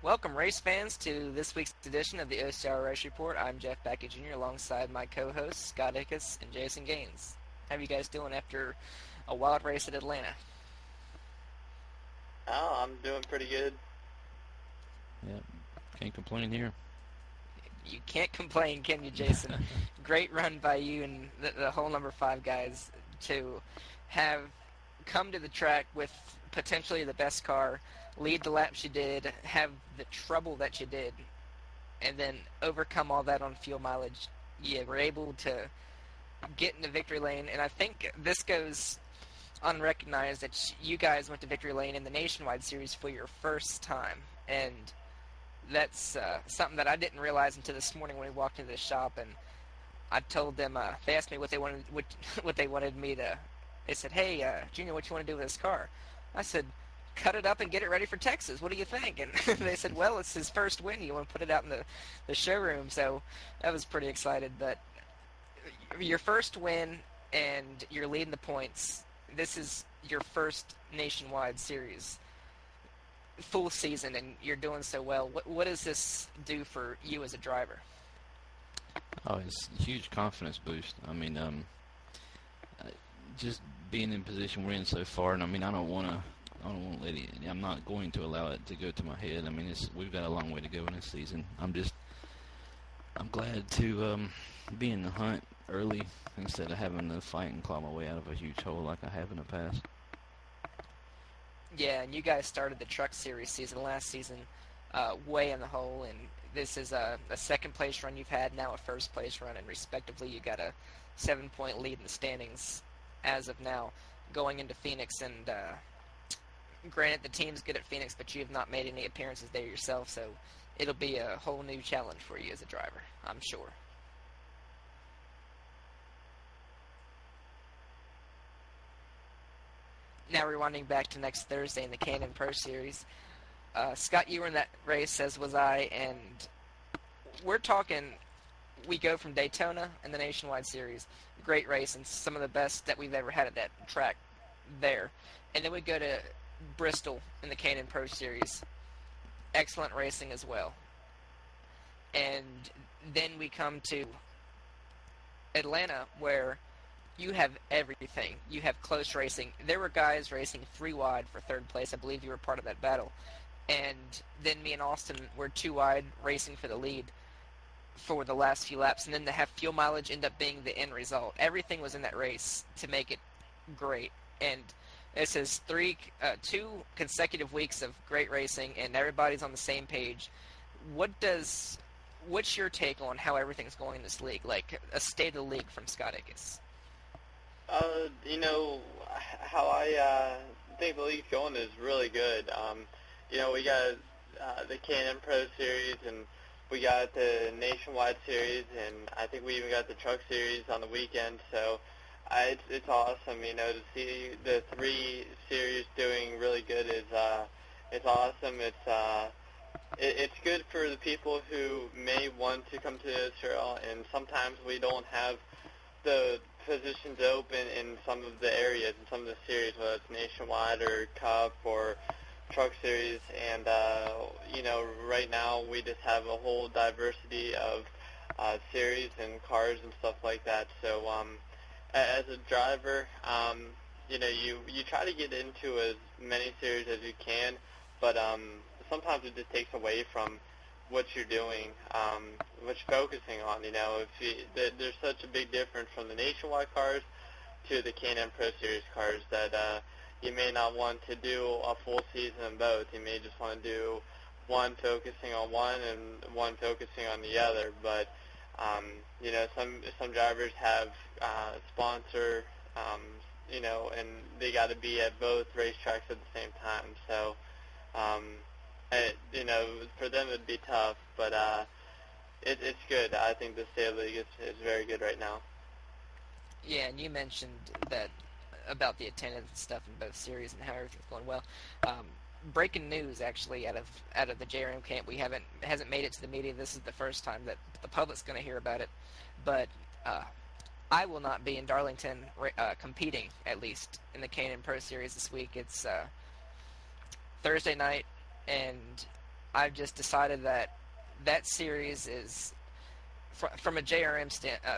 Welcome, race fans, to this week's edition of the OCRL Race Report. I'm Jeff Baki Jr. alongside my co-hosts Scott Ickes and Jason Gaines. How are you guys doing after a wild race at Atlanta? Oh, I'm doing pretty good. Yeah, can't complain here. You can't complain, can you, Jason? Great run by you and the whole number 5 guys to have come to the track with potentially the best car, lead the laps you did, have the trouble that you did, and then overcome all that on fuel mileage. You were able to get into victory lane, and I think this goes unrecognized that you guys went to victory lane in the Nationwide Series for your first time, and that's something that I didn't realize until this morning when we walked into the shop, and I told them, they asked me what they wanted, what they wanted me to. They said, "Hey, Junior, what you want to do with this car?" I said, "Cut it up and get it ready for Texas. What do you think?" And they said, "Well, it's his first win. You want to put it out in the showroom." So I was pretty excited. But your first win, and you're leading the points. This is your first Nationwide Series full season, and you're doing so well. What does this do for you as a driver? Oh, it's a huge confidence boost. Just being in position we're in so far, and I don't want to let it. I'm not going to allow it to go to my head. We've got a long way to go in this season. I'm glad to be in the hunt early instead of having to fight and claw my way out of a huge hole like I have in the past. Yeah, and you guys started the Truck Series season last season way in the hole, and this is a second place run you've had, now a first place run, and respectively you got a 7-point lead in the standings as of now going into Phoenix. And granted, the team's good at Phoenix, but you have not made any appearances there yourself, so it'll be a whole new challenge for you as a driver, I'm sure. Now rewinding back to next Thursday in the Canon Pro Series, Scott, you were in that race, as was I, and we're talking, we go from Daytona in the Nationwide Series, great race, and some of the best that we've ever had at that track there. And then we go to Bristol in the Canon Pro Series, excellent racing as well. And then we come to Atlanta, where you have everything. You have close racing. There were guys racing 3 wide for third place. I believe you were part of that battle. And then me and Austin were 2 wide racing for the lead for the last few laps. And then to have fuel mileage end up being the end result. Everything was in that race to make it great. And this is 2 consecutive weeks of great racing, and everybody's on the same page. What's your take on how everything's going in this league? Like a state of the league from Scott Ickes. How I think the league's going is really good. We got the K&N Pro Series, and we got the Nationwide Series, and I think we even got the Truck Series on the weekend. So it's awesome. To see the 3 series doing really good is it's awesome. It's good for the people who may want to come to the OCRL, and sometimes we don't have the positions open in some of the areas, in some of the series, whether it's Nationwide or Cup or Truck Series. And, right now we just have a whole diversity of series and cars and stuff like that. So as a driver, you try to get into as many series as you can, but sometimes it just takes away from what you're doing, what you're focusing on. There's such a big difference from the Nationwide cars to the K&N Pro Series cars that you may not want to do a full season in both. You may just want to do one focusing on one and one focusing on the other. But some drivers have sponsor, and they got to be at both racetracks at the same time. So. For them it'd be tough, but it's good. I think the state of the league is very good right now. Yeah, and you mentioned that about the attendance and stuff in both series and how everything's going well. Breaking news, actually, out of the JRM camp, hasn't made it to the media. This is the first time that the public's going to hear about it, but I will not be in Darlington competing, at least in the K&N Pro Series this week. It's Thursday night, and I've just decided that that series is, from a JRM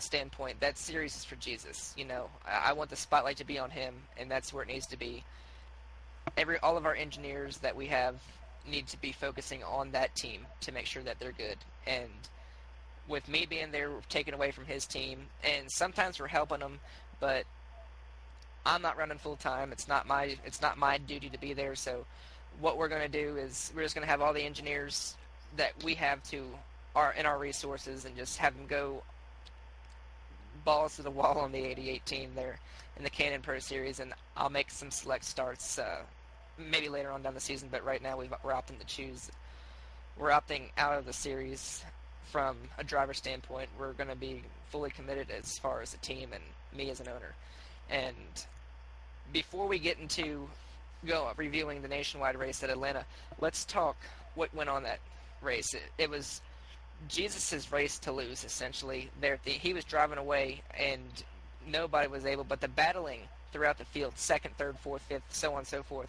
standpoint, that series is for Jesus. I want the spotlight to be on him, and that's where it needs to be. All of our engineers that we have need to be focusing on that team to make sure that they're good. And with me being there, we're taking away from his team, and sometimes we're helping him, but I'm not running full time. It's not my duty to be there. So what we're going to do is we're just going to have all the engineers that we have in our resources and just have them go balls to the wall on the 88 team there in the Canon Pro Series, and I'll make some select starts maybe later on down the season. But right now we're opting out of the series from a driver standpoint. We're going to be fully committed as far as a team and me as an owner. And before we get into reviewing the nationwide race at Atlanta, let's talk what went on that race. It was Jesus' race to lose, essentially. He was driving away, and nobody was able, but the battling throughout the field, second, third, fourth, fifth, so on and so forth,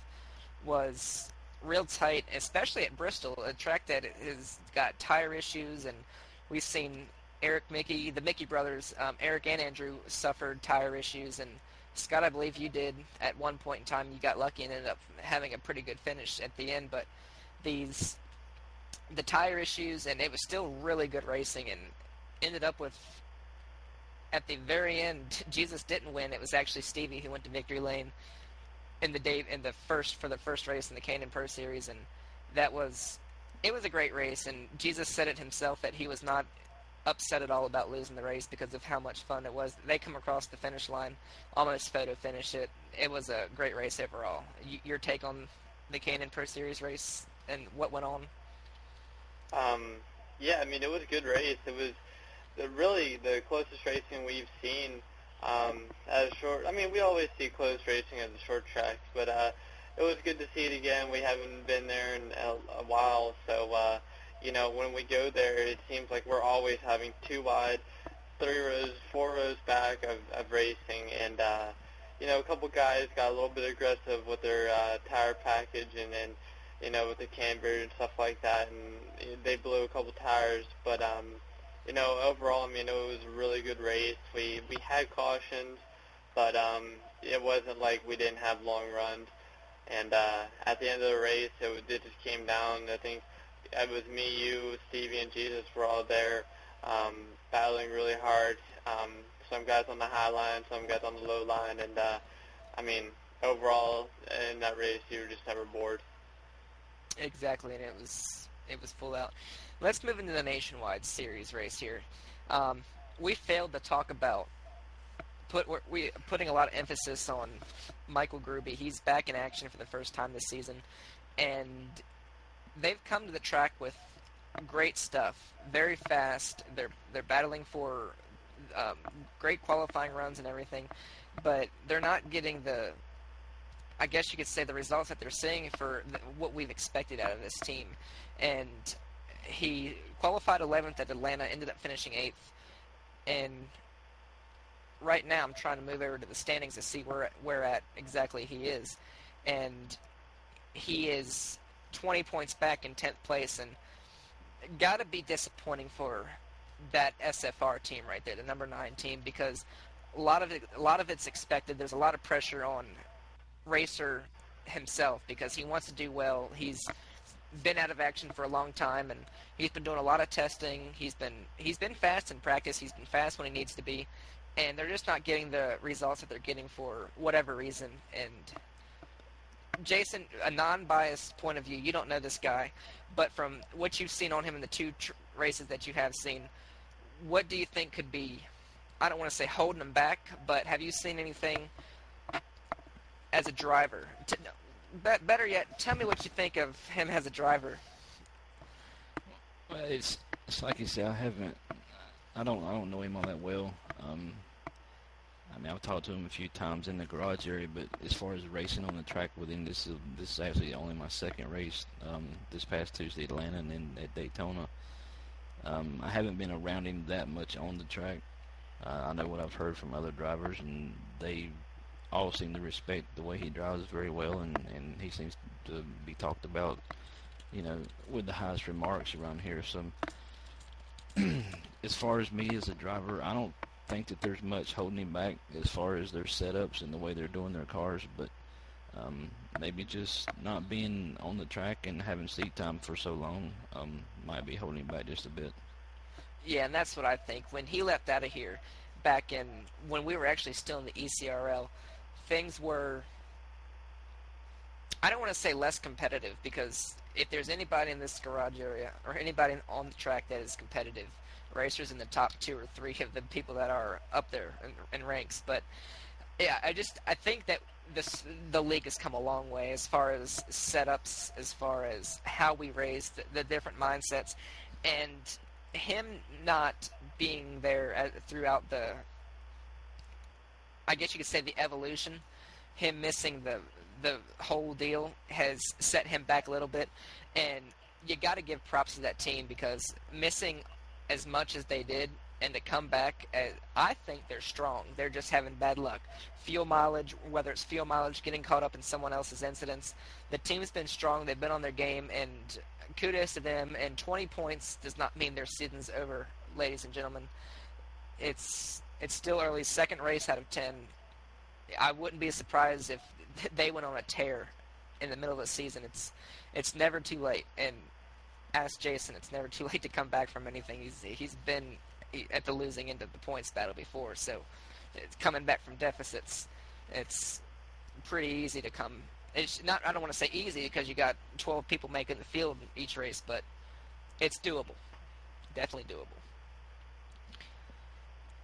was real tight, especially at Bristol, a track that has got tire issues, and we've seen the Mickey brothers, Eric and Andrew, suffered tire issues, and Scott, I believe you did at one point in time. You got lucky and ended up having a pretty good finish at the end, but the tire issues, and it was still really good racing, and ended up with, at the very end, Jesus didn't win. It was actually Stevie who went to victory lane for the first race in the Canon Pro Series, and it was a great race. And Jesus said it himself that he was not upset at all about losing the race because of how much fun it was. They come across the finish line, almost photo finish it. It was a great race overall. Your take on the Canon Pro Series race and what went on? Yeah, I mean, it was a good race. It was really the closest racing we've seen at a short. I mean, we always see close racing at the short tracks, but it was good to see it again. We haven't been there in a while, so when we go there, it seems like we're always having 2 wide, 3 rows, 4 rows back of racing, and a couple guys got a little bit aggressive with their tire package, and then with the camber and stuff like that, and they blew a couple tires, but overall, I mean, it was a really good race. We had cautions, but it wasn't like we didn't have long runs. And at the end of the race, it just came down. I think it was me, you, Stevie, and Jesus were all there battling really hard. Some guys on the high line, some guys on the low line, and I mean, overall in that race, you were just never bored. Exactly, and it was full out. Let's move into the nationwide series race here. We failed to talk about putting a lot of emphasis on Michael Gruby. He's back in action for the first time this season, and they've come to the track with great stuff. Very fast. They're battling for great qualifying runs and everything, but they're not getting I guess you could say, the results that they're seeing for what we've expected out of this team. And he qualified 11th at Atlanta, ended up finishing 8th. And right now I'm trying to move over to the standings to see where at exactly he is. And he is 20 points back in 10th place, and got to be disappointing for that SFR team right there, the number 9 team, because a lot of it's expected. There's a lot of pressure on Racer himself because he wants to do well. He's been out of action for a long time, and he's been doing a lot of testing. He's been fast in practice. He's been fast when he needs to be, and they're just not getting the results that they're getting for whatever reason. And Jason, a non-biased point of view, you don't know this guy, but from what you've seen on him in the 2 races that you have seen, what do you think could be, I don't want to say holding him back, but have you seen anything as a driver? Better yet, tell me what you think of him as a driver. Well, it's like you say. I don't know him all that well. I mean, I've talked to him a few times in the garage area, but as far as racing on the track with him, this is actually only my 2nd race. This past Tuesday at Atlanta, and then at Daytona. I haven't been around him that much on the track. I know what I've heard from other drivers, and they all seem to respect the way he drives very well, and he seems to be talked about with the highest remarks around here. So as far as me as a driver, I don't think that there's much holding him back as far as their setups and the way they're doing their cars, but maybe just not being on the track and having seat time for so long might be holding him back just a bit. Yeah, and that's what I think. When he left out of here back in when we were actually still in the ECRL, things were, I don't want to say less competitive, because if there's anybody in this garage area or anybody on the track that is competitive, racers in the top 2 or 3 of the people that are up there in ranks. But yeah, I think that the league has come a long way as far as setups, as far as how we raise the different mindsets, and him not being there throughout the, I guess you could say, the evolution, him missing the whole deal has set him back a little bit, and you got to give props to that team, because missing as much as they did and to come back, I think they're strong. They're just having bad luck. Fuel mileage, whether it's fuel mileage, getting caught up in someone else's incidents, the team's been strong. They've been on their game, and kudos to them. And 20 points does not mean their season's over, ladies and gentlemen. It's still early. Second race out of 10. I wouldn't be surprised if they went on a tear in the middle of the season. It's never too late. And ask Jason, it's never too late to come back from anything. He's been at the losing end of the points battle before, so coming back from deficits, it's pretty easy to come. It's not, I don't want to say easy, because you got 12 people making the field each race, but it's doable. Definitely doable.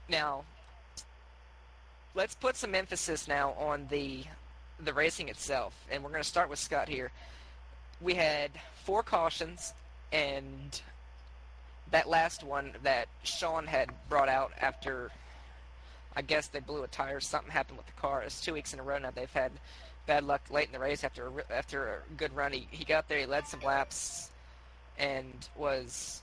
Now, let's put some emphasis now on the racing itself, and we're going to start with Scott here. We had 4 cautions, and that last one that Sean had brought out after, I guess they blew a tire, something happened with the car. It's 2 weeks in a row now they've had bad luck late in the race after a good run. He got there, he led some laps, and was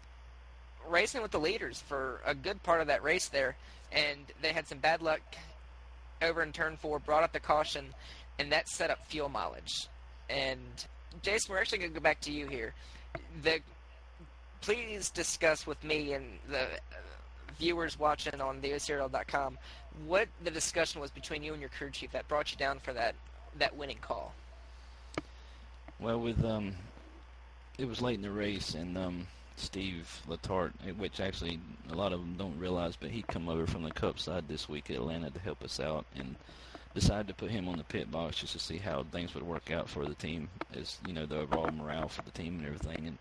racing with the leaders for a good part of that race there, and they had some bad luck over in turn 4, brought up the caution, and that set up fuel mileage. And Jason, we're actually going to go back to you here. Please discuss with me and the viewers watching on the OCRL.com what the discussion was between you and your crew chief that brought you down for that winning call. Well, it was late in the race, and Steve Letarte, which actually a lot of them don't realize, but he come over from the Cup side this week at Atlanta to help us out, and decided to put him on the pit box just to see how things would work out for the team, as the overall morale for the team and everything. And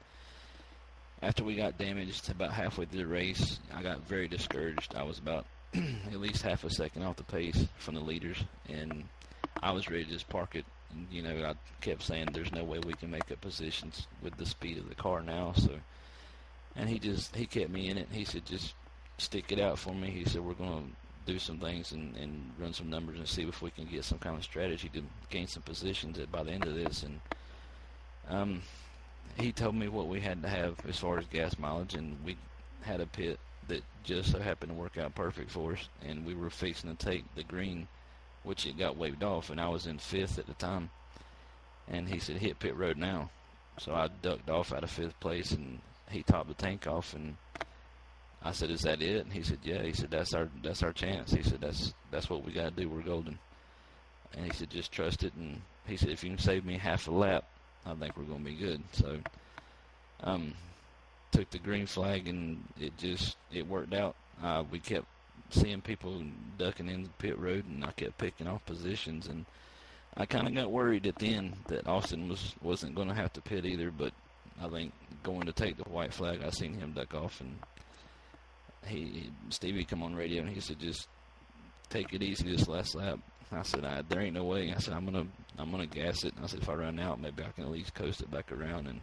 after we got damaged about halfway through the race, I got very discouraged. I was about at least half a second off the pace from the leaders, and I was ready to just park it. And, I kept saying there's no way we can make up positions with the speed of the car now. So, and he kept me in it. He said, just stick it out for me. He said, we're going to do some things and run some numbers and see if we can get some kind of strategy to gain some positions by the end of this. And he told me what we had to have as far as gas mileage, and we had a pit that just so happened to work out perfect for us, and we were fixing to take the green, which it got waved off, and I was in 5th at the time. And he said, hit pit road now. So I ducked off out of 5th place, and he topped the tank off, and I said, is that it? And he said, yeah. He said, that's our chance. He said, that's what we got to do. We're golden. And he said, just trust it. And he said, if you can save me half a lap, I think we're going to be good. So took the green flag, and it worked out. We kept seeing people ducking in the pit road, and I kept picking off positions. And I kind of got worried at the end that Austin wasn't going to have to pit either, but I think going to take the white flag, I seen him duck off, and Stevie come on radio, and he said, just take it easy this last lap. I said, there ain't no way. I said, I'm gonna gas it. And I said, if I run out, maybe I can at least coast it back around. And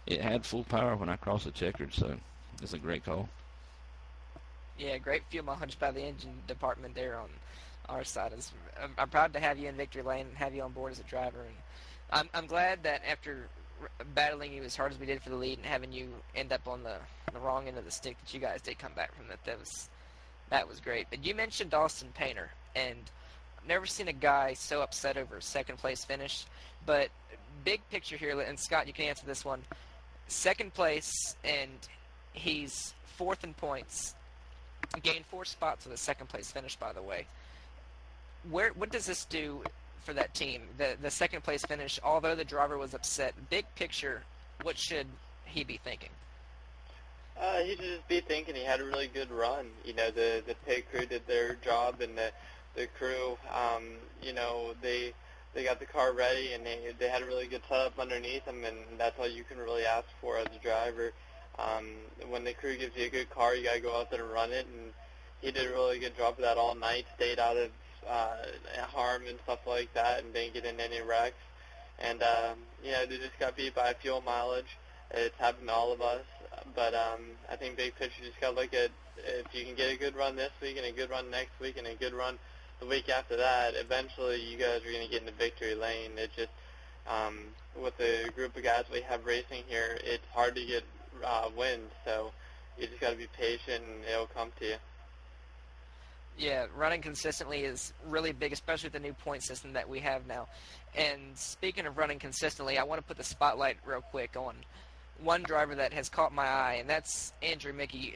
it had full power when I crossed the checkered, so it's a great call. Yeah, great fuel mileage by the engine department there on our side. I'm proud to have you in victory lane and have you on board as a driver. And I'm glad that after battling you as hard as we did for the lead and having you end up on the wrong end of the stick, that you guys did come back from that. That was great. But you mentioned Austin Painter, and never seen a guy so upset over a second place finish. But big picture here, and Scott, you can answer this one. Second place, and he's fourth in points. Gained 4 spots with a second place finish, by the way. What does this do for that team? The second place finish, although the driver was upset. Big picture, what should he be thinking? He should just be thinking he had a really good run. You know, the pit crew did their job, and the crew, you know, they got the car ready, and they had a really good setup underneath them, and that's all you can really ask for as a driver. When the crew gives you a good car, you got to go out there and run it, and he did a really good job of that all night, stayed out of harm and stuff like that, and didn't get in any wrecks. And, you know, they just got beat by fuel mileage. It's happened to all of us. But I think big picture, just got to look at if you can get a good run this week and a good run next week and a good run the week after that, eventually you guys are going to get in the victory lane. It's just, with the group of guys we have racing here, it's hard to get wins. So you just got to be patient and it'll come to you. Yeah, running consistently is really big, especially with the new point system that we have now. And speaking of running consistently, I want to put the spotlight real quick on one driver that has caught my eye, and that's Andrew Mickey.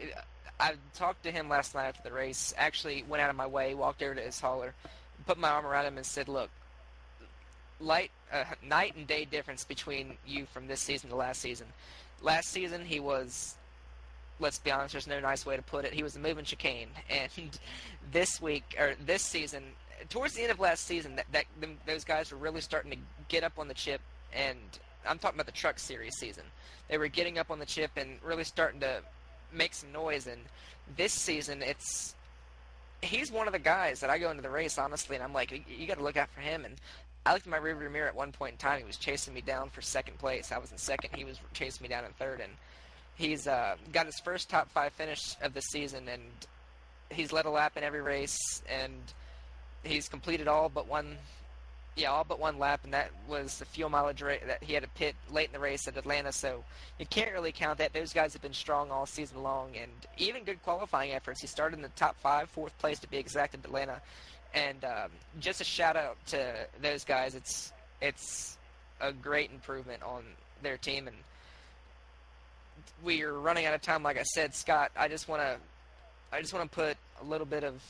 I talked to him last night after the race, actually went out of my way, walked over to his hauler, put my arm around him and said, look, night and day difference between you from this season to last season. Last season, he was, let's be honest, there's no nice way to put it, he was a moving chicane. And this season, towards the end of last season, those guys were really starting to get up on the chip, and I'm talking about the Truck Series season. They were getting up on the chip and really starting to make some noise, and this season, he's one of the guys that I go into the race, honestly, and I'm like, you got to look out for him. And I looked in my rearview mirror at one point in time, he was chasing me down for second place. I was in second, he was chasing me down in third, and he's got his first top 5 finish of the season, and he's led a lap in every race, and he's completed all but one lap, and that was the fuel mileage that he had to pit late in the race at Atlanta, so you can't really count that. Those guys have been strong all season long, and even good qualifying efforts. He started in the top 5, 4th place to be exact at Atlanta, and just a shout-out to those guys. It's a great improvement on their team, and we are running out of time. Like I said, Scott, I just want to put a little bit of,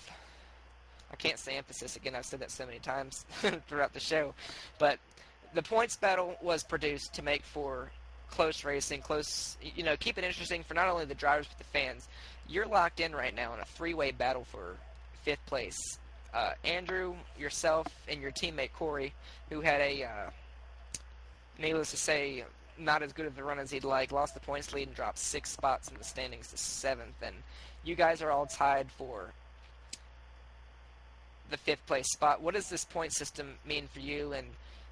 I can't say emphasis again, I've said that so many times throughout the show, but the points battle was produced to make for close racing, keep it interesting for not only the drivers but the fans. You're locked in right now in a 3-way battle for 5th place. Andrew, yourself, and your teammate Corey, who had needless to say, not as good of a run as he'd like, lost the points lead and dropped 6 spots in the standings to 7th, and you guys are all tied for the 5th place spot. What does this point system mean for you? And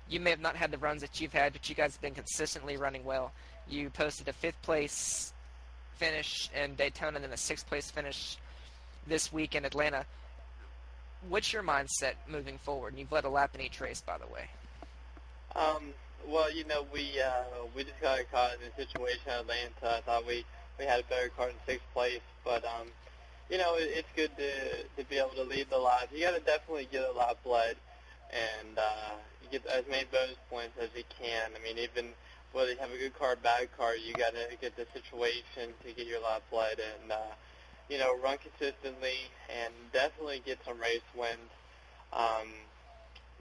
you may have not had the runs that you've had, but you guys have been consistently running well. You posted a 5th place finish in Daytona and then a 6th place finish this week in Atlanta. What's your mindset moving forward? And you've led a lap in each race, by the way. Well, you know, we just got caught in a situation in Atlanta. I thought we had a better car in 6th place, but you know, it's good to be able to lead the lap. You got to definitely get a lap led and get as many bonus points as you can. I mean, even whether you have a good car or bad car, you got to get the situation to get your lap led and you know, run consistently and definitely get some race wins.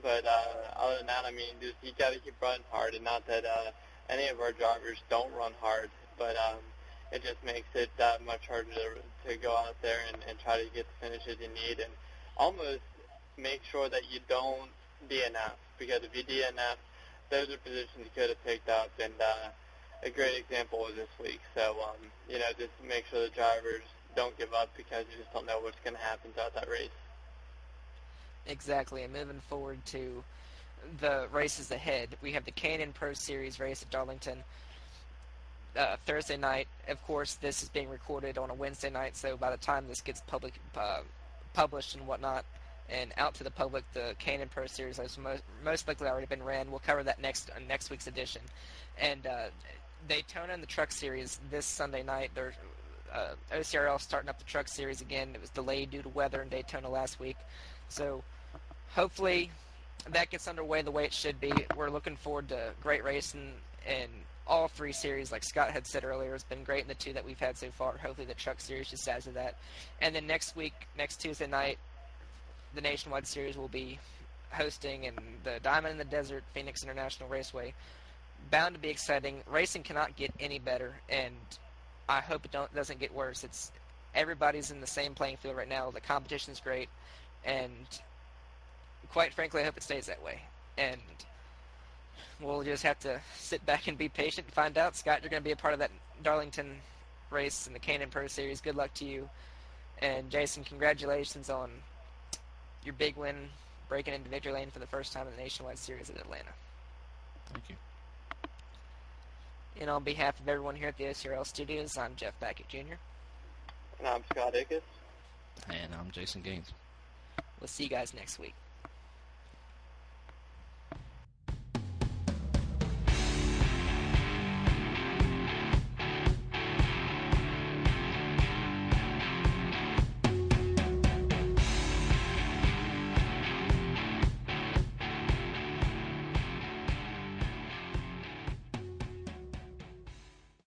But other than that, I mean, just you got to keep running hard, and not that any of our drivers don't run hard, but it just makes it that much harder to go out there and try to get the finishes you need, and almost make sure that you don't DNF, because if you DNF, those are positions you could have picked up, and a great example was this week. So, you know, just make sure the drivers don't give up, because you just don't know what's going to happen throughout that race. Exactly, and moving forward to the races ahead, we have the K&N Pro Series race at Darlington Thursday night. Of course, this is being recorded on a Wednesday night, so by the time this gets published and whatnot and out to the public, the K&N Pro Series has most likely already been ran. We'll cover that next week's edition. And Daytona and the Truck Series this Sunday night. There's OCRL starting up the Truck Series again. It was delayed due to weather in Daytona last week. So hopefully that gets underway the way it should be. We're looking forward to great racing in all 3 series. Like Scott had said earlier, it's been great in the 2 that we've had so far. Hopefully the Truck Series just adds to that. And then next week, next Tuesday night, the Nationwide Series will be hosting in the Diamond in the Desert Phoenix International Raceway. Bound to be exciting. Racing cannot get any better, and I hope it doesn't get worse. Everybody's in the same playing field right now. The competition's great, and quite frankly, I hope it stays that way. And we'll just have to sit back and be patient and find out. Scott, you're going to be a part of that Darlington race in the K&N Pro Series. Good luck to you. And Jason, congratulations on your big win, breaking into victory lane for the first time in the Nationwide Series at Atlanta. Thank you. And on behalf of everyone here at the OCRL Studios, I'm Jeff Baki Jr. And I'm Scott Ickes. And I'm Jason Gaines. We'll see you guys next week.